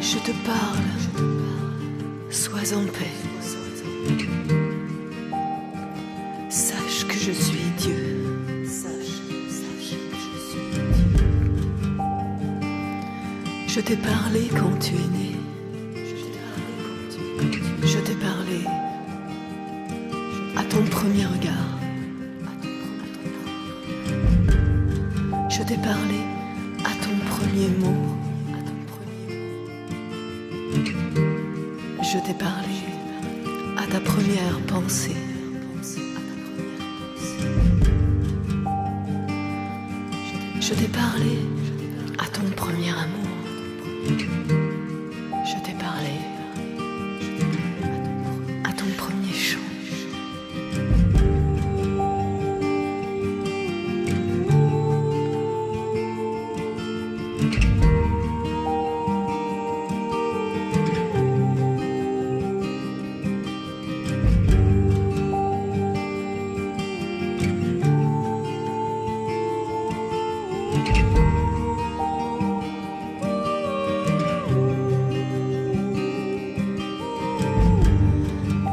Je te parle, sois en paix. Sache que je suis Dieu. Sache que je suis Dieu. Je t'ai parlé quand tu es né. Je t'ai parlé à ton premier regard. Je t'ai parlé à ton premier mot. Je t'ai parlé à ta première pensée. Je t'ai parlé à ton premier amour. Je t'ai parlé à ton premier chant.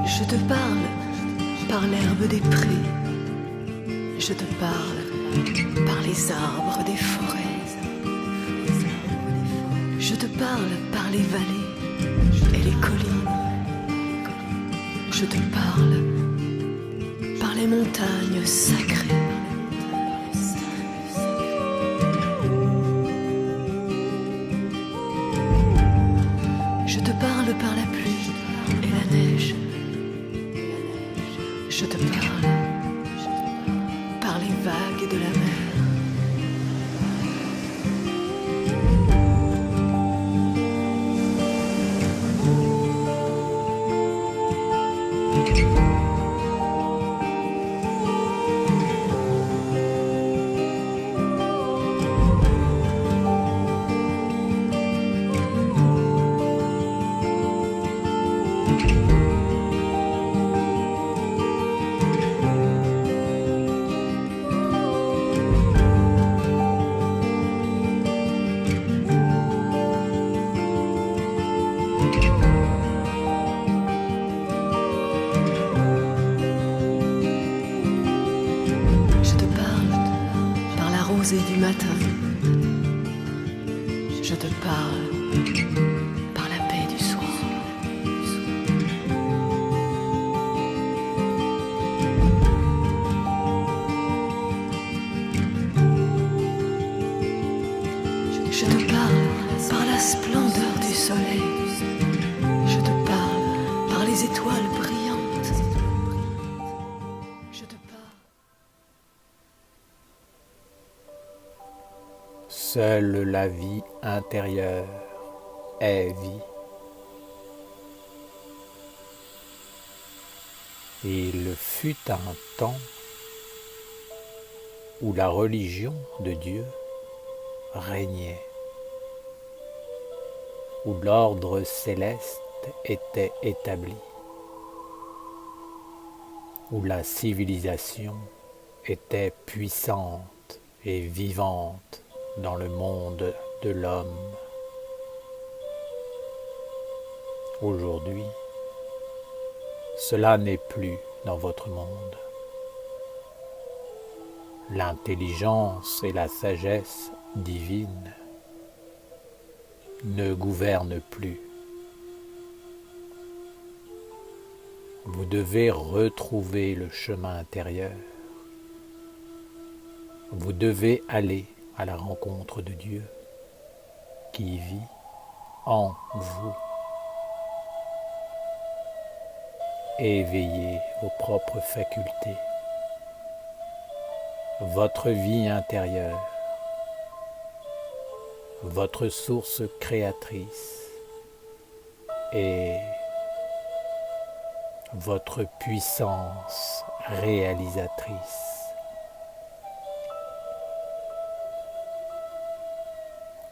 Je te parle par l'herbe des prés. Je te parle par les arbres des forêts. Je te parle par les vallées et les collines. Je te parle par les montagnes sacrées. Je te parle par la pluie et la neige. Je te parle par les vagues de la mer. Et du matin, je te parle par la paix du soir. Je te parle par la splendeur du soleil. Je te parle par les étoiles brillantes. Je te parle. Seule la vie intérieure est vie. Il fut un temps où la religion de Dieu régnait, où l'ordre céleste était établi, où la civilisation était puissante et vivante dans le monde de l'homme. Aujourd'hui, cela n'est plus dans votre monde. L'intelligence et la sagesse divine ne gouvernent plus. Vous devez retrouver le chemin intérieur. Vous devez aller à la rencontre de Dieu qui vit en vous. Éveillez vos propres facultés, votre vie intérieure, votre source créatrice et votre puissance réalisatrice.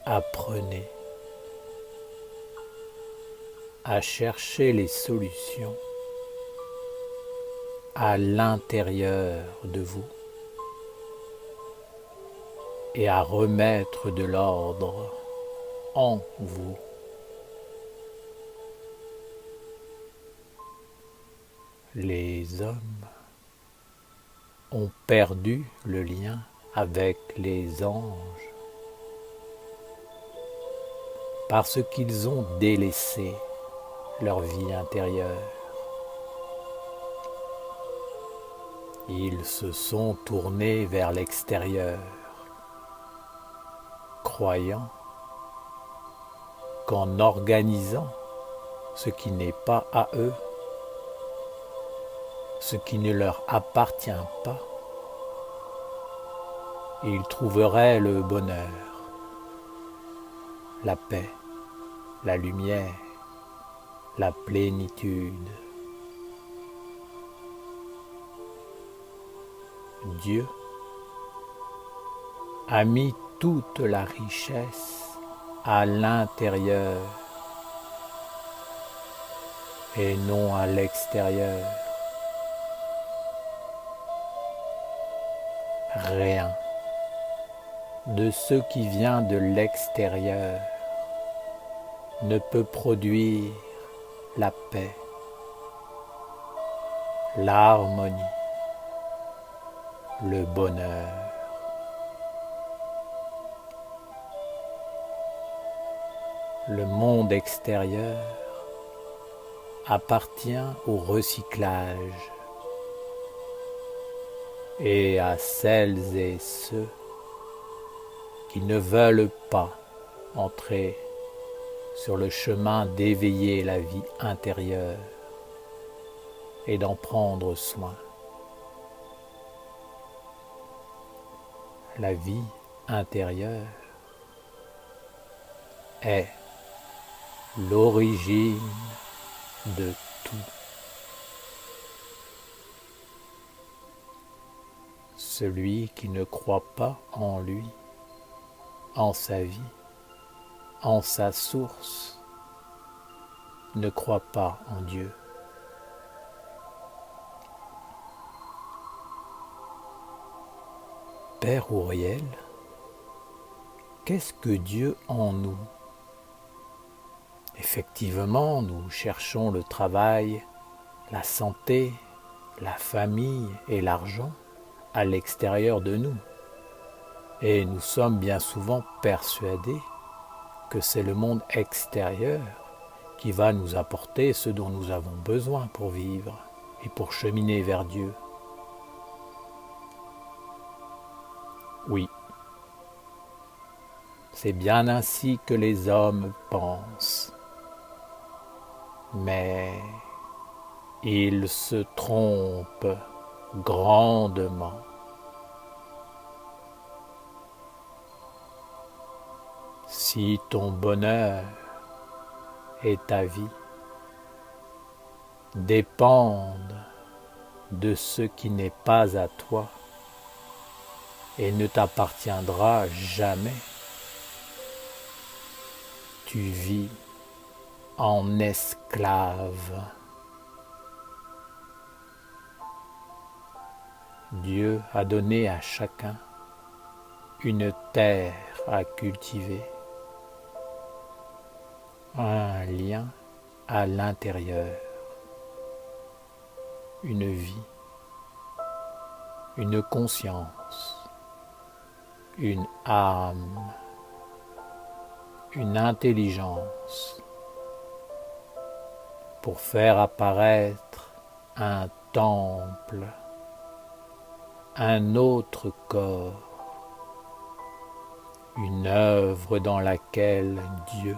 Apprenez à chercher les solutions à l'intérieur de vous et à remettre de l'ordre en vous les hommes ont perdu le lien avec les anges parce qu'ils ont délaissé leur vie intérieure. Ils se sont tournés vers l'extérieur, croyant qu'en organisant ce qui n'est pas à eux, ce qui ne leur appartient pas, ils trouveraient le bonheur, la paix, la lumière, la plénitude. Dieu a mis toute la richesse à l'intérieur et non à l'extérieur. Rien de ce qui vient de l'extérieur ne peut produire la paix, l'harmonie, le bonheur. Le monde extérieur appartient au recyclage et à celles et ceux qui ne veulent pas entrer sur le chemin d'éveiller la vie intérieure et d'en prendre soin. La vie intérieure est l'origine de tout. Celui qui ne croit pas en lui, en sa vie, en sa source, ne croit pas en Dieu. Père Ouriel, qu'est-ce que Dieu en nous? Effectivement, nous cherchons le travail, la santé, la famille et l'argent à l'extérieur de nous. Et nous sommes bien souvent persuadés que c'est le monde extérieur qui va nous apporter ce dont nous avons besoin pour vivre et pour cheminer vers Dieu. Oui, c'est bien ainsi que les hommes pensent, mais ils se trompent grandement. Si ton bonheur et ta vie dépendent de ce qui n'est pas à toi et ne t'appartiendra jamais, tu vis en esclave. Dieu a donné à chacun une terre à cultiver, un lien à l'intérieur, une vie, une conscience, une âme, une intelligence pour faire apparaître un temple, un autre corps, une œuvre dans laquelle Dieu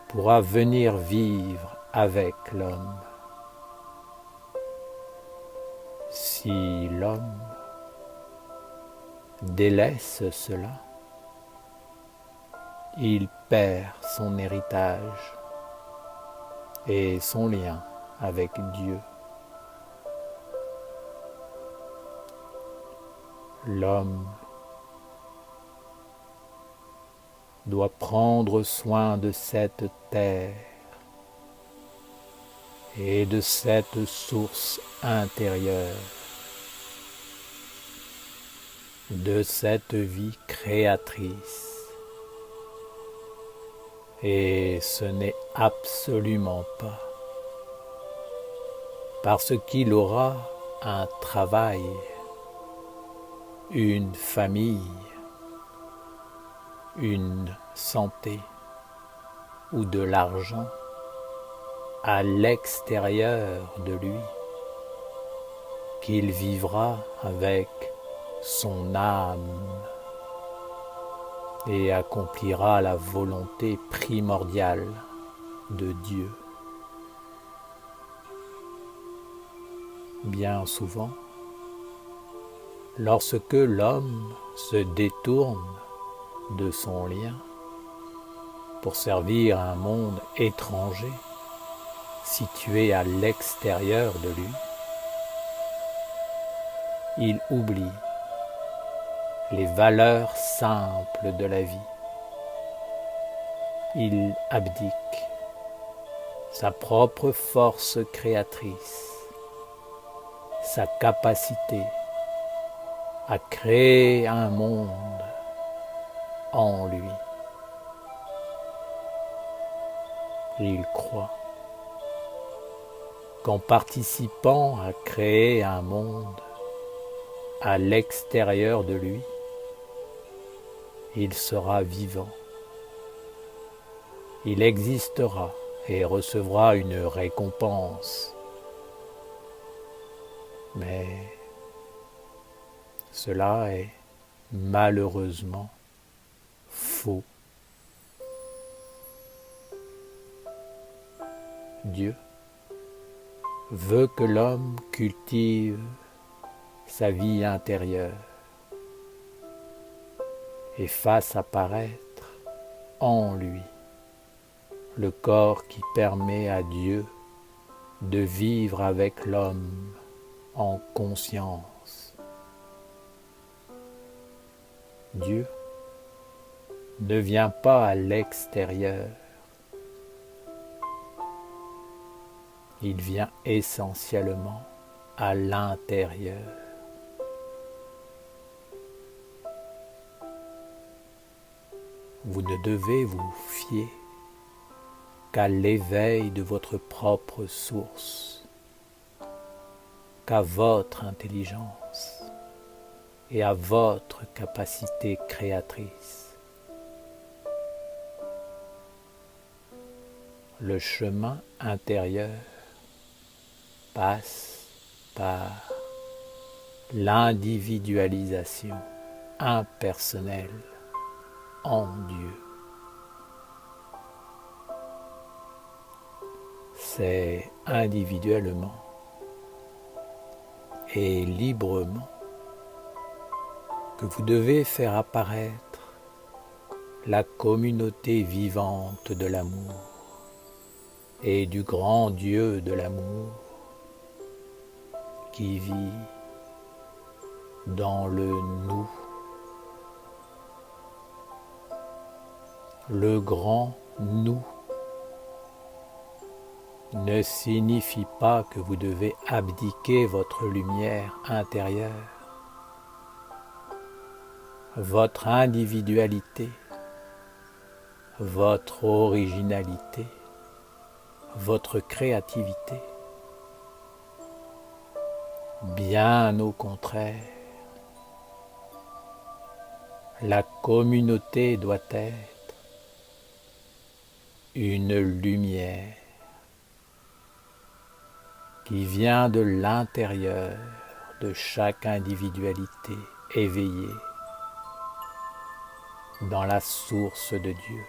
pourra venir vivre avec l'homme. Si l'homme délaisse cela, il perd son héritage et son lien avec Dieu. L'homme doit prendre soin de cette terre et de cette source intérieure, de cette vie créatrice. Et ce n'est absolument pas parce qu'il aura un travail, une famille, une santé ou de l'argent à l'extérieur de lui, qu'il vivra avec son âme et accomplira la volonté primordiale de Dieu. Bien souvent, lorsque l'homme se détourne de son lien pour servir un monde étranger situé à l'extérieur de lui, il oublie les valeurs simples de la vie. Il abdique sa propre force créatrice, sa capacité à créer un monde en lui. Il croit qu'en participant à créer un monde à l'extérieur de lui, il sera vivant. Il existera et recevra une récompense. Mais cela est malheureusement faux. Dieu veut que l'homme cultive sa vie intérieure et fasse apparaître en lui le corps qui permet à Dieu de vivre avec l'homme en conscience. Dieu ne vient pas à l'extérieur, il vient essentiellement à l'intérieur. Vous ne devez vous fier qu'à l'éveil de votre propre source, qu'à votre intelligence et à votre capacité créatrice. Le chemin intérieur passe par l'individualisation impersonnelle en Dieu. C'est individuellement et librement que vous devez faire apparaître la communauté vivante de l'amour et du grand Dieu de l'amour qui vit dans le nous. Le grand nous ne signifie pas que vous devez abdiquer votre lumière intérieure, votre individualité, votre originalité, votre créativité. Bien au contraire, la communauté doit être une lumière qui vient de l'intérieur de chaque individualité éveillée dans la source de Dieu.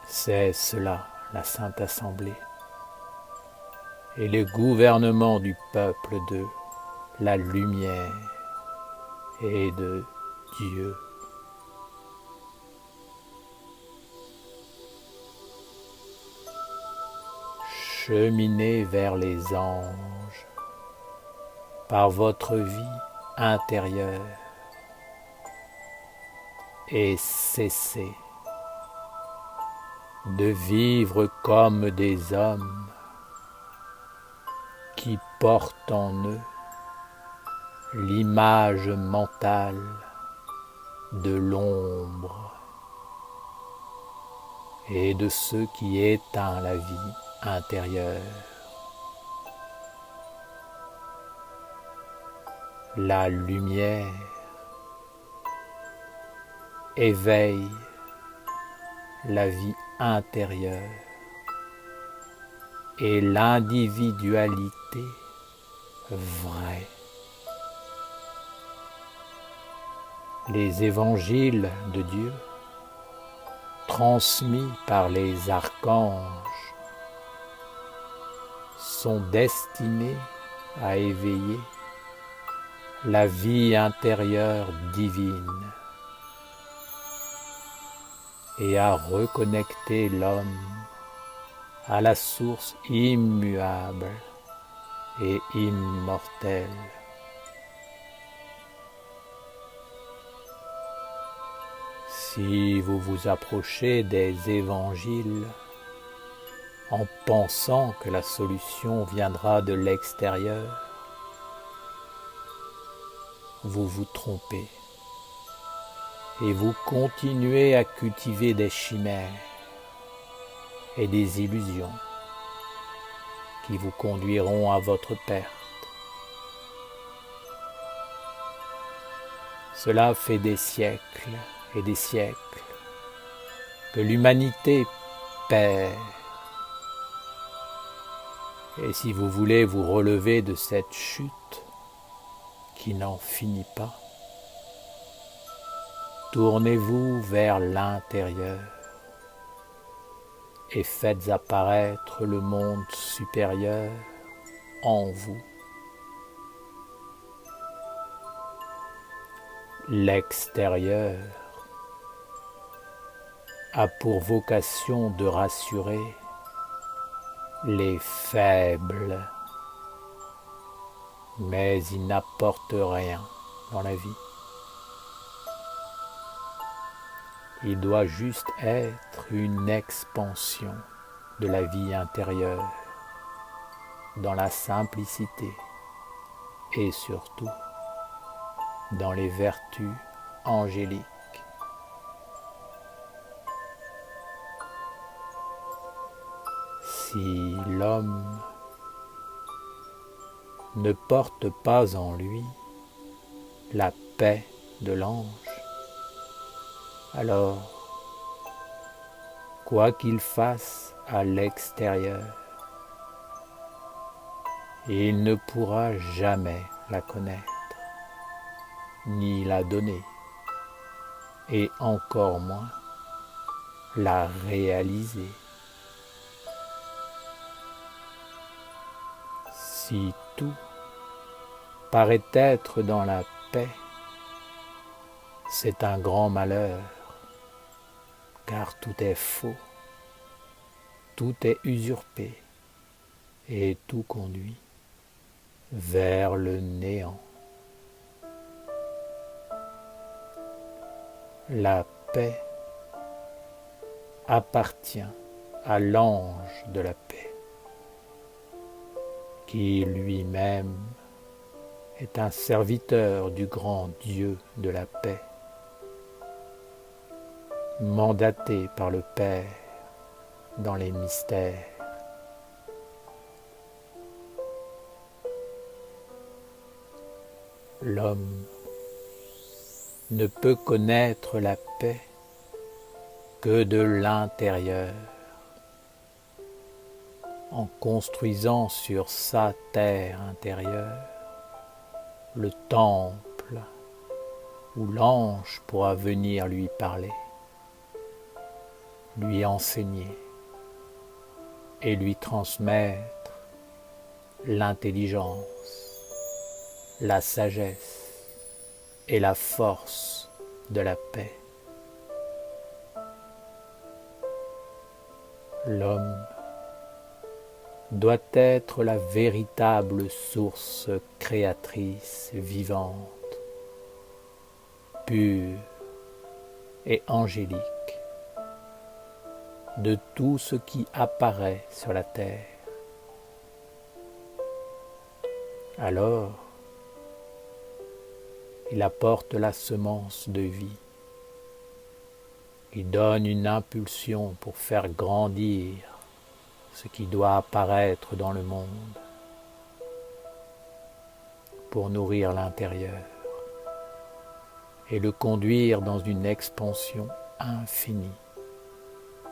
C'est cela la Sainte Assemblée et le gouvernement du peuple de la lumière et de Dieu. Cheminez vers les anges par votre vie intérieure et cessez de vivre comme des hommes qui portent en eux l'image mentale de l'ombre et de ce qui éteint la vie intérieure. La lumière éveille la vie intérieure et l'individualité vraie. Les évangiles de Dieu, transmis par les archanges, sont destinés à éveiller la vie intérieure divine et à reconnecter l'homme à la source immuable et immortelle. Si vous vous approchez des évangiles en pensant que la solution viendra de l'extérieur, vous vous trompez et vous continuez à cultiver des chimères et des illusions qui vous conduiront à votre perte. Cela fait des siècles et des siècles que l'humanité perd. Et si vous voulez vous relever de cette chute qui n'en finit pas, tournez-vous vers l'intérieur et faites apparaître le monde supérieur en vous. L'extérieur a pour vocation de rassurer les faibles, mais il n'apporte rien dans la vie. Il doit juste être une expansion de la vie intérieure, dans la simplicité et surtout dans les vertus angéliques. Si l'homme ne porte pas en lui la paix de l'ange, alors, quoi qu'il fasse à l'extérieur, il ne pourra jamais la connaître, ni la donner, et encore moins la réaliser. Si tout paraît être dans la paix, c'est un grand malheur, car tout est faux, tout est usurpé, et tout conduit vers le néant. La paix appartient à l'ange de la paix, qui lui-même est un serviteur du grand Dieu de la paix, mandaté par le Père dans les mystères. L'homme ne peut connaître la paix que de l'intérieur, en construisant sur sa terre intérieure le temple où l'ange pourra venir lui parler, lui enseigner et lui transmettre l'intelligence, la sagesse et la force de la paix. L'homme doit être la véritable source créatrice vivante, pure et angélique de tout ce qui apparaît sur la terre. Alors, il apporte la semence de vie, qui donne une impulsion pour faire grandir ce qui doit apparaître dans le monde, pour nourrir l'intérieur et le conduire dans une expansion infinie,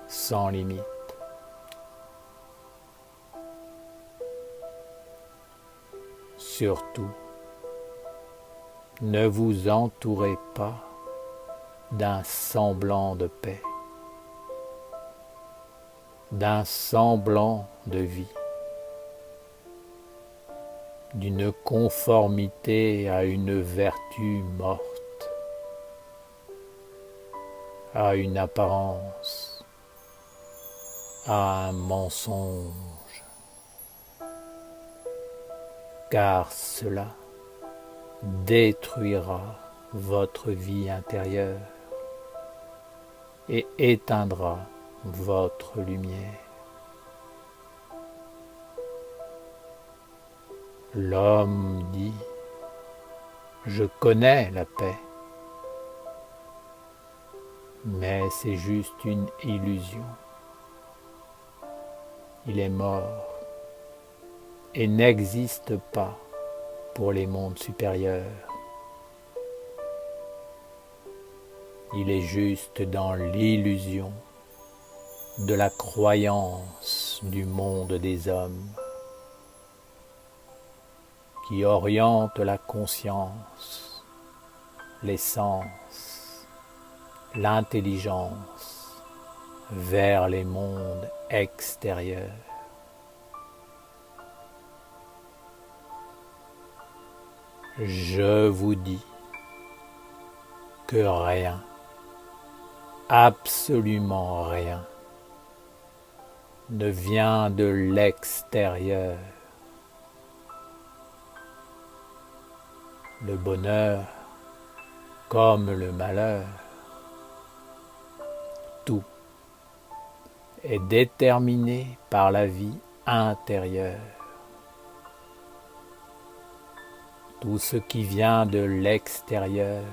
sans limite. Surtout, ne vous entourez pas d'un semblant de paix, d'un semblant de vie, d'une conformité à une vertu morte, à une apparence, à un mensonge, car cela détruira votre vie intérieure et éteindra votre lumière. L'homme dit : je connais la paix, mais c'est juste une illusion. Il est mort et n'existe pas pour les mondes supérieurs. Il est juste dans l'illusion de la croyance du monde des hommes qui oriente la conscience, les sens, l'intelligence vers les mondes extérieurs. Je vous dis que rien, absolument rien, ne vient de l'extérieur. Le bonheur comme le malheur, tout est déterminé par la vie intérieure. Tout ce qui vient de l'extérieur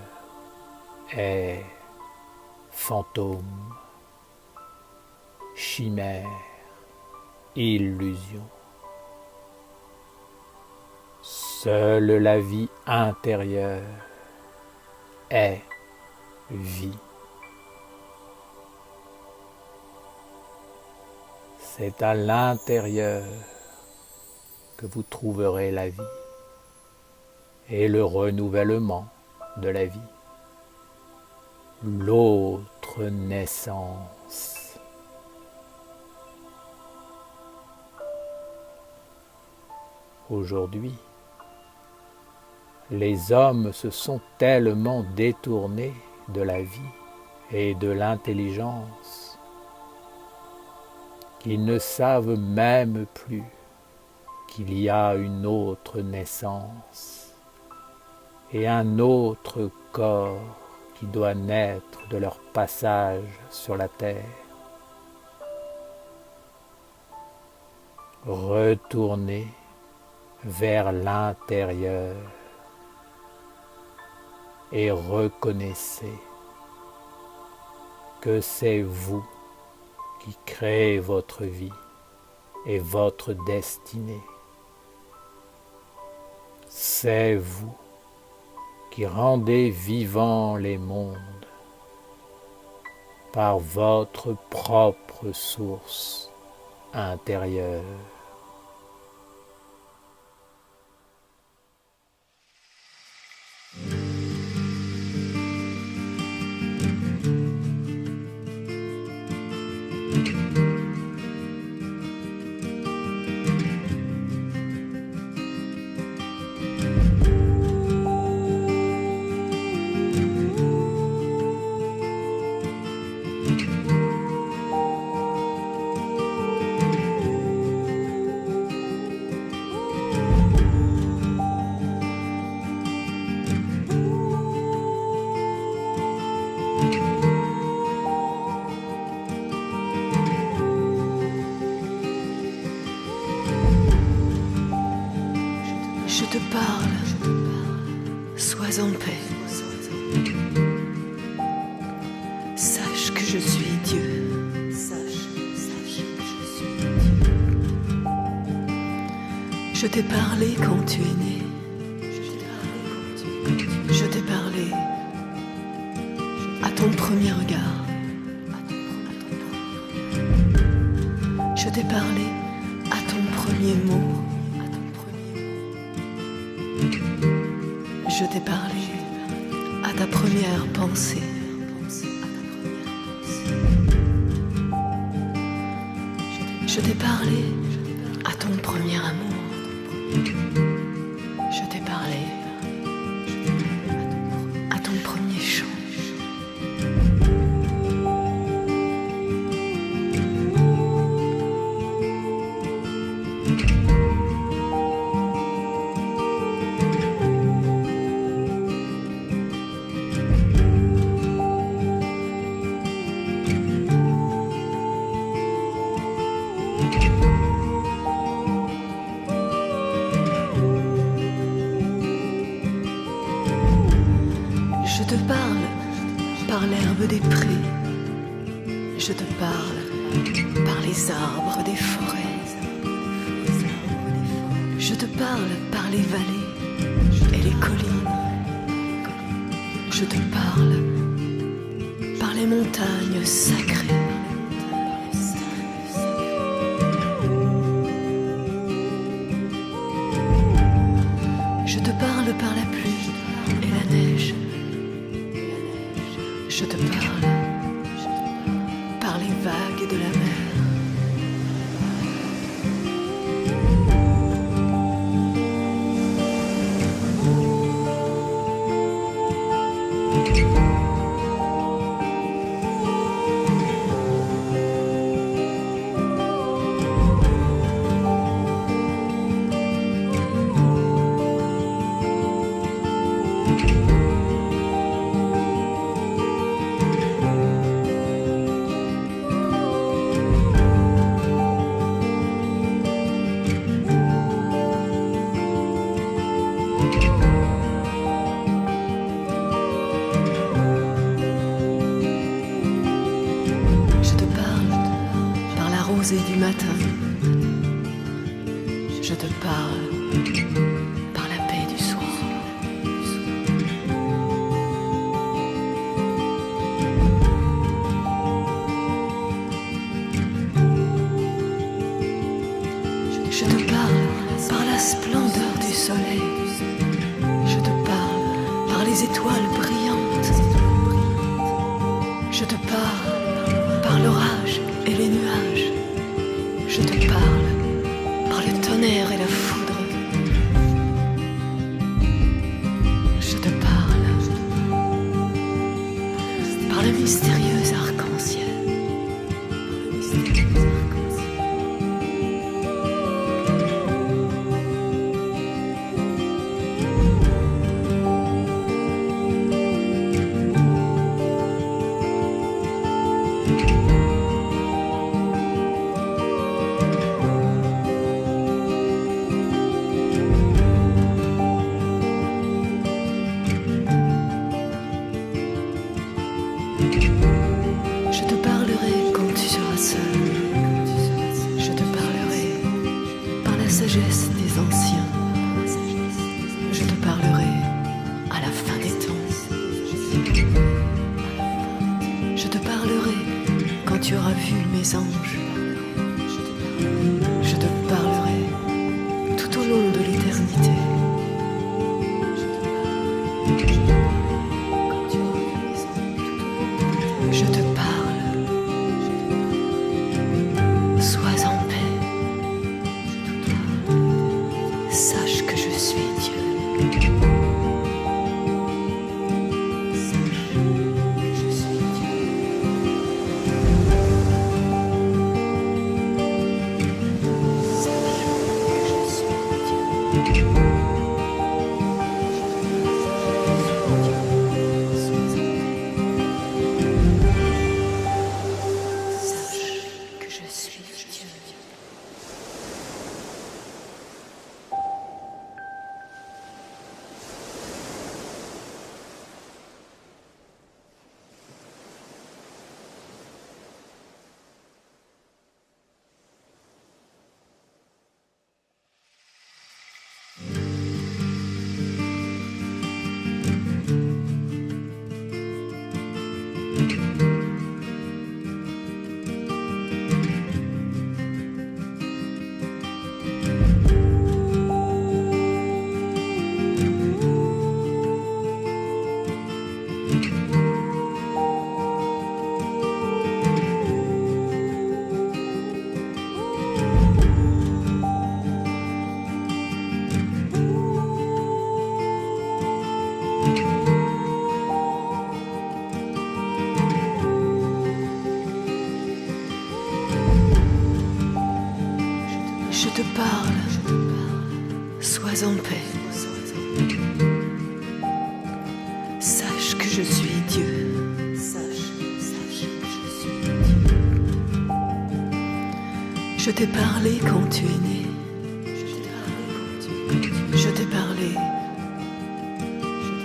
est fantôme, chimère, illusion. Seule la vie intérieure est vie. C'est à l'intérieur que vous trouverez la vie et le renouvellement de la vie, l'autre naissance. Aujourd'hui, les hommes se sont tellement détournés de la vie et de l'intelligence qu'ils ne savent même plus qu'il y a une autre naissance et un autre corps qui doit naître de leur passage sur la terre. Retournez vers l'intérieur et reconnaissez que c'est vous qui créez votre vie et votre destinée. C'est vous qui rendez vivants les mondes par votre propre source intérieure. Je t'ai parlé quand tu es né. Je t'ai parlé à ton premier regard. Je t'ai parlé à ton premier mot. Je t'ai parlé à ta première pensée. Je t'ai parlé à ton premier amour. Je t'ai parlé à ton premier chant. Je te parle par l'herbe des prés. Je te parle par les arbres des forêts. Je te parle par les vallées et les collines. Je te parle par les montagnes sacrées. Je te parle par la pluie et la neige. Je te parle par les vagues de la mer. Du matin, je te parle par la paix du soir. Je te parle par la splendeur du soleil. Je te parle par les étoiles brillantes. Je te parle par l'orage et les nuages. Je te parle par le tonnerre et la foudre. Je te parle par le mystérieux arc-en-ciel. Je te parlerai quand tu seras seul. Je te parlerai par la sagesse des anciens. Je te parlerai à la fin des temps. Je te parlerai quand tu auras vu mes anges. Je te parlerai tout au long de l'éternité. Je te parle. Sois en paix. Sache que je suis Dieu. Sache que je suis Dieu. te parle, sois en paix. Sache que je suis Dieu. Sache que je suis Dieu. Je t'ai parlé quand tu es né. Je t'ai parlé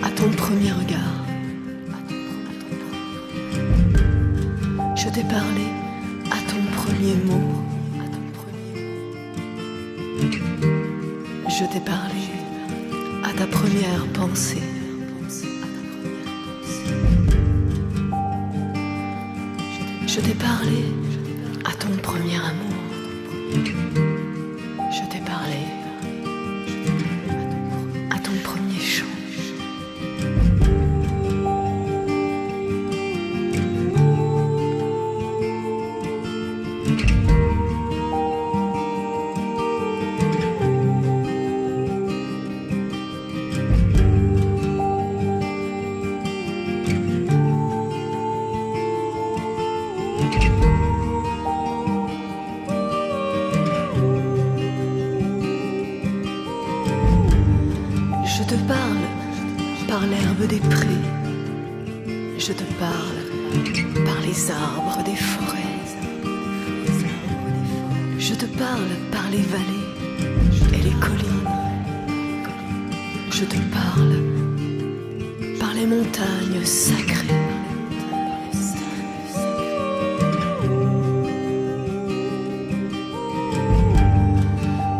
à ton premier regard. Je t'ai parlé à ton premier mot. Je t'ai parlé à ta première pensée. Je t'ai parlé à ton premier amour. Je t'ai parlé à ton premier chant. Je te parle par l'herbe des prés. Je te parle par les arbres des forêts. Je te parle par les vallées et les collines. Je te parle par les montagnes sacrées.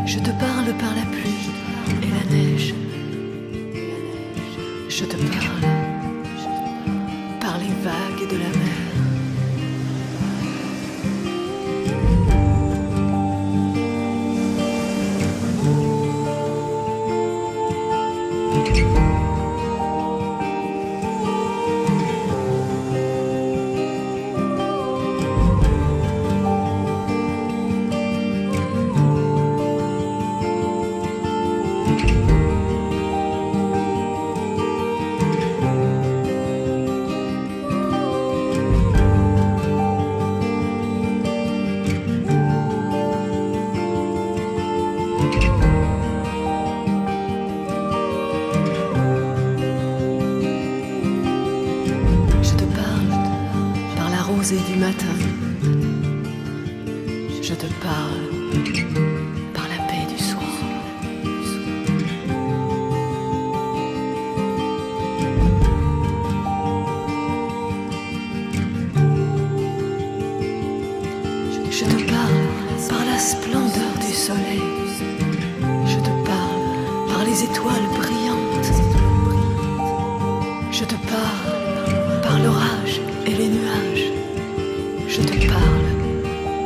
Je te parle par la pluie et la neige. Je te parle par les vagues de la mer. Rosée du matin, je te parle par la paix du soir. Je te parle par la splendeur du soleil. Je te parle par les étoiles brillantes. Je te parle par l'orage et les nuages. Je te parle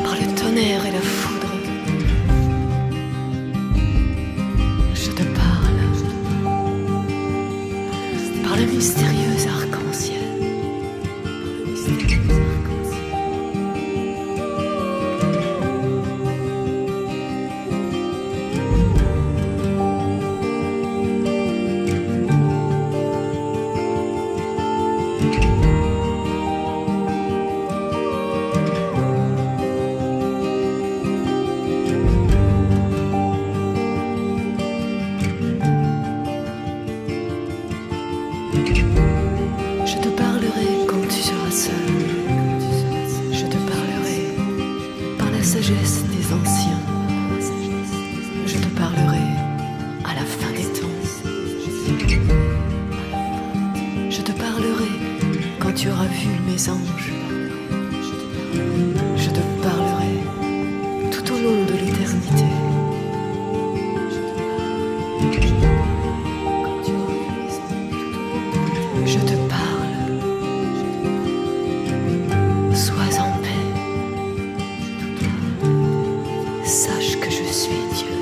par le tonnerre et la foudre. Je te parle par le mystérieux arc-en-ciel. Je te parlerai quand tu seras seul. Je te parlerai par la sagesse des anciens. Je te parlerai à la fin des temps. Je te parlerai quand tu auras vu mes anges. Je te parlerai tout au long de l'éternité. Je te parle, sois en paix. Sache que je suis Dieu.